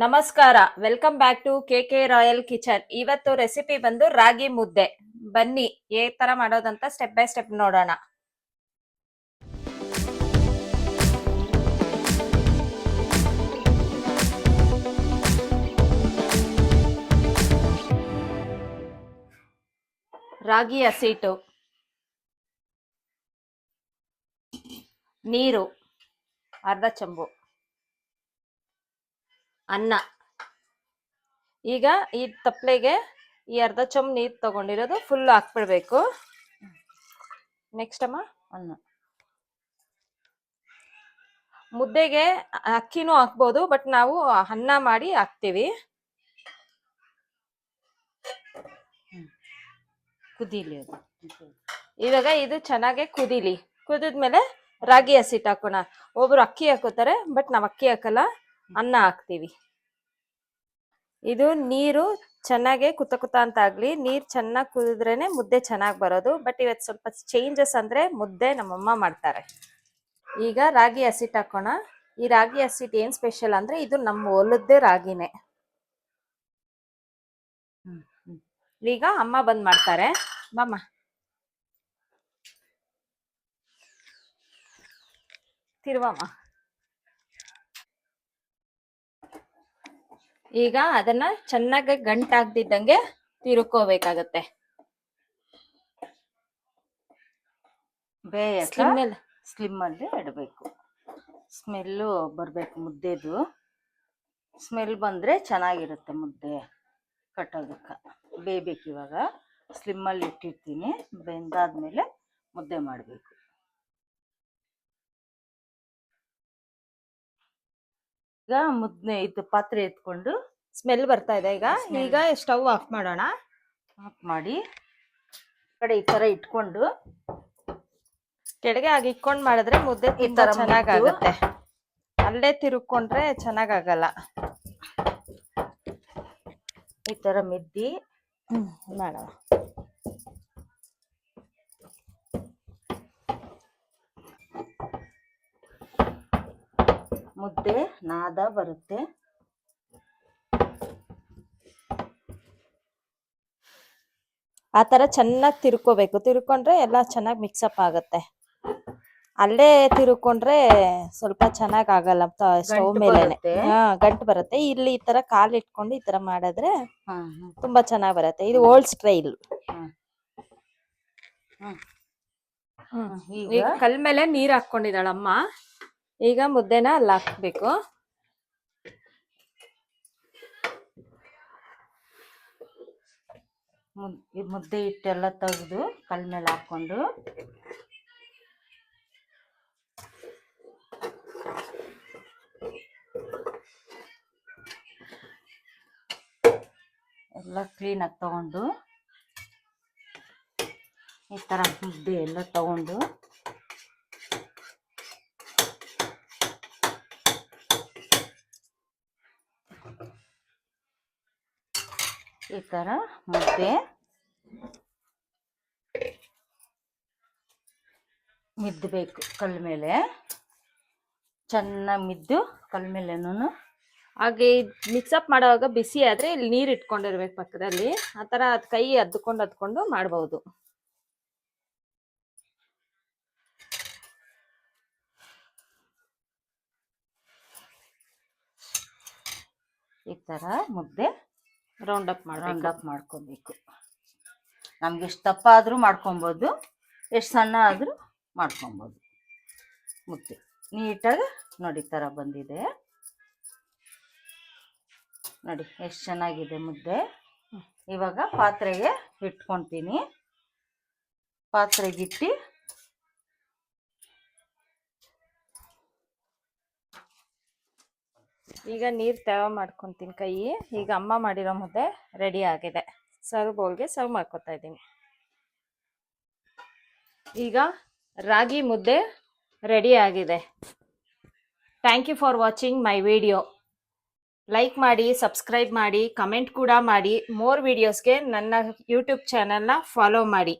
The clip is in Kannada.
ನಮಸ್ಕಾರ, welcome back to K Royal Kitchen. ಇವತ್ತು ರೆಸಿಪಿ ಬಂದು ರಾಗಿ ಮುದ್ದೆ. ಬನ್ನಿ ಯಾವ ತರ ಮಾಡೋದಂತ ಸ್ಟೆಪ್ ಬೈ ಸ್ಟೆಪ್ ನೋಡೋಣ. ರಾಗಿ ಹಸಿಟ್ಟು, ನೀರು ಅರ್ಧ ಚಂಬು, ಅನ್ನ. ಈಗ ಈ ತಪ್ಪಲೆಗೆ ಈ ಅರ್ಧ ಚಮಚ ನೀರು ತಗೊಂಡಿರೋದು ಫುಲ್ ಹಾಕ್ಬಿಡ್ಬೇಕು. ನೆಕ್ಸ್ಟ್ ಅಮ್ಮ ಅನ್ನ. ಮುದ್ದೆಗೆ ಅಕ್ಕಿನೂ ಹಾಕ್ಬೋದು, ಬಟ್ ನಾವು ಅನ್ನ ಮಾಡಿ ಹಾಕ್ತಿವಿ. ಕುದೀಲಿ ಅದು. ಇವಾಗ ಇದು ಚೆನ್ನಾಗಿ ಕುದೀಲಿ. ಕುದಿದ್ಮೇಲೆ ರಾಗಿ ಹಸಿಟ್ಟು ಹಾಕೋಣ. ಒಬ್ರು ಅಕ್ಕಿ ಹಾಕೋತಾರೆ, ಬಟ್ ನಾವ್ ಅಕ್ಕಿ ಹಾಕಲ್ಲ, ಅನ್ನ ಹಾಕ್ತಿವಿ. ಇದು ನೀರು ಚೆನ್ನಾಗೆ ಕುತ್ತ ಅಂತ ಆಗ್ಲಿ. ನೀರ್ ಚೆನ್ನಾಗಿ ಕುದಿದ್ರೇನೆ ಮುದ್ದೆ ಚೆನ್ನಾಗಿ ಬರೋದು. ಬಟ್ ಇವತ್ತು ಸ್ವಲ್ಪ ಚೇಂಜಸ್ ಅಂದ್ರೆ ಮುದ್ದೆ ನಮ್ಮಮ್ಮ ಮಾಡ್ತಾರೆ. ಈಗ ರಾಗಿ ಹಸಿಟ್ಟು ಹಾಕೋಣ. ಈ ರಾಗಿ ಹಸಿಟ್ಟು ಏನ್ ಸ್ಪೆಷಲ್ ಅಂದ್ರೆ ಇದು ನಮ್ಮ ಹೊಲದ್ದೇ ರಾಗಿನೇ. ಈಗ ಅಮ್ಮ ಬಂದ್ ಮಾಡ್ತಾರೆ. ಬಾಮ್ಮ. ತಿರುವಮ್ಮ. ಈಗ ಅದನ್ನ ಚೆನ್ನಾಗಿ ಗಂಟಾಗ್ದಿದ್ದಂಗೆ ತಿರುಕೋಬೇಕಾಗತ್ತೆ. ಸ್ಲಿಮ್ ಅಲ್ಲಿ ಇಡಬೇಕು. ಸ್ಮೆಲ್ಲು ಬರ್ಬೇಕು ಮುದ್ದೆದು. ಸ್ಮೆಲ್ ಬಂದ್ರೆ ಚೆನ್ನಾಗಿರುತ್ತೆ ಮುದ್ದೆ ಕಟ್ಟೋದಕ್ಕೆ. ಬೇಯಬೇಕು. ಇವಾಗ ಸ್ಲಿಮ್ಮಲ್ಲಿ ಇಟ್ಟಿರ್ತೀನಿ. ಬೆಂದಾದ್ಮೇಲೆ ಮುದ್ದೆ ಮಾಡಬೇಕು. ಈಗ ಮುದ್ದೆ ಇದು ಪಾತ್ರೆ ಎತ್ಕೊಂಡು ಸ್ಮೆಲ್ ಬರ್ತಾ ಇದೆ. ಈಗ ಸ್ಟವ್ ಆಫ್ ಮಾಡೋಣ. ಆಫ್ ಮಾಡಿ ಕಡೆ ಈ ತರ ಇಟ್ಕೊಂಡು ಕೆಳಗೆ ಆಗಿ ಇಟ್ಕೊಂಡ್ ಮಾಡಿದ್ರೆ ಮುದ್ದೆ ಈ ತರ ಚೆನ್ನಾಗಾಗುತ್ತೆ. ಅಲ್ಲೇ ತಿರುಕೊಂಡ್ರೆ ಚೆನ್ನಾಗಲ್ಲ. ಈ ತರ ಮಿದ್ದಿ ಮಾಡೋಣ. ಮುದ್ದೆ ನಾದ ಬರುತ್ತೆ. ಆ ತರ ಚೆನ್ನಾಗಿ ತಿರ್ಕೋಬೇಕು. ತಿರ್ಕೊಂಡ್ರೆ ಎಲ್ಲ ಚೆನ್ನಾಗಿ ಮಿಕ್ಸಪ್ ಆಗುತ್ತೆ. ಅಲ್ಲೇ ತಿರ್ಕೊಂಡ್ರೆ ಸ್ವಲ್ಪ ಚೆನ್ನಾಗ್ ಆಗಲ್ಲ. ಸ್ಟವ್ ಮೇಲೆ ಗಂಟು ಬರುತ್ತೆ. ಇಲ್ಲಿ ಈ ತರ ಕಾಲ್ ಇಟ್ಕೊಂಡು ಈ ತರ ಮಾಡಿದ್ರೆ ತುಂಬಾ ಚೆನ್ನಾಗ್ ಬರುತ್ತೆ. ಇದು ಓಲ್ಡ್ ಸ್ಟೈಲ್. ಈಗ ಕಲ್ ಮೇಲೆ ನೀರ್ ಹಾಕೊಂಡಿದ್ದಾಳಮ್ಮ. ಈಗ ಮುದ್ದೆನ ಅಲ್ಲಿ ಹಾಕ್ಬೇಕು. ಮುದ್ದೆ ಹಿಟ್ಟೆಲ್ಲ ತೆಗೆದು ಕಲ್ ಮೇಲೆ ಹಾಕೊಂಡು ಎಲ್ಲ ಕ್ಲೀನಾಗಿ ತಗೊಂಡು ಈ ತರ ಮುದ್ದೆ ಎಲ್ಲ ತಗೊಂಡು ಈ ತರ ಮುದ್ದೆ ಮಿದ್ದಬೇಕು. ಕಲ್ ಮೇಲೆ ಚೆನ್ನಾಗಿ ಮಿದ್ದು ಕಲ್ ಮೇಲೆನೂ. ಹಾಗೆ ಮಿಕ್ಸಪ್ ಮಾಡುವಾಗ ಬಿಸಿ ಆದ್ರೆ ಇಲ್ಲಿ ನೀರ್ ಇಟ್ಕೊಂಡಿರ್ಬೇಕು ಪಕ್ಕದಲ್ಲಿ. ಆತರ ಅದ್ ಕೈ ಅದ್ಕೊಂಡು ಮಾಡಬಹುದು. ಈ ತರ ಮುದ್ದೆ ರೌಂಡ್ ಅಪ್ ಮಾಡ್ಕೋಬೇಕು. ನಮ್ಗೆ ಎಷ್ಟು ದಪ್ಪ ಆದ್ರೂ ಮಾಡ್ಕೊಬೋದು, ಎಷ್ಟು ಸಣ್ಣ ಆದ್ರೂ ಮಾಡ್ಕೊಬೋದು. ಮುದ್ದೆ ನೀಟಾಗಿ ನೋಡಿ ತರ ಬಂದಿದೆ. ನೋಡಿ ಎಷ್ಟು ಚೆನ್ನಾಗಿದೆ ಮುದ್ದೆ. ಇವಾಗ ಪಾತ್ರೆಗೆ ಇಟ್ಕೊತೀನಿ. ಪಾತ್ರೆಗಿಟ್ಟು ಈಗ ನೀರ್ ತೇವ ಮಾಡ್ಕೊಂತೀನಿ ಕೈ. ಈಗ ಅಮ್ಮ ಮಾಡಿರೋ ಮುದ್ದೆ ರೆಡಿ ಆಗಿದೆ. ಸರ್ವ್ ಬೌಲ್ಗೆ ಸರ್ವ್ ಮಾಡ್ಕೊತಾ ಇದ್ದೀನಿ. ಈಗ ರಾಗಿ ಮುದ್ದೆ ರೆಡಿ ಆಗಿದೆ. Thank you for watching my video. Like ಮಾಡಿ, ಸಬ್ಸ್ಕ್ರೈಬ್ ಮಾಡಿ, ಕಮೆಂಟ್ ಕೂಡ ಮಾಡಿ. ಮೋರ್ ವಿಡಿಯೋಸ್ಗೆ ನನ್ನ ಯೂಟ್ಯೂಬ್ ಚಾನಲ್ನ ಫಾಲೋ ಮಾಡಿ.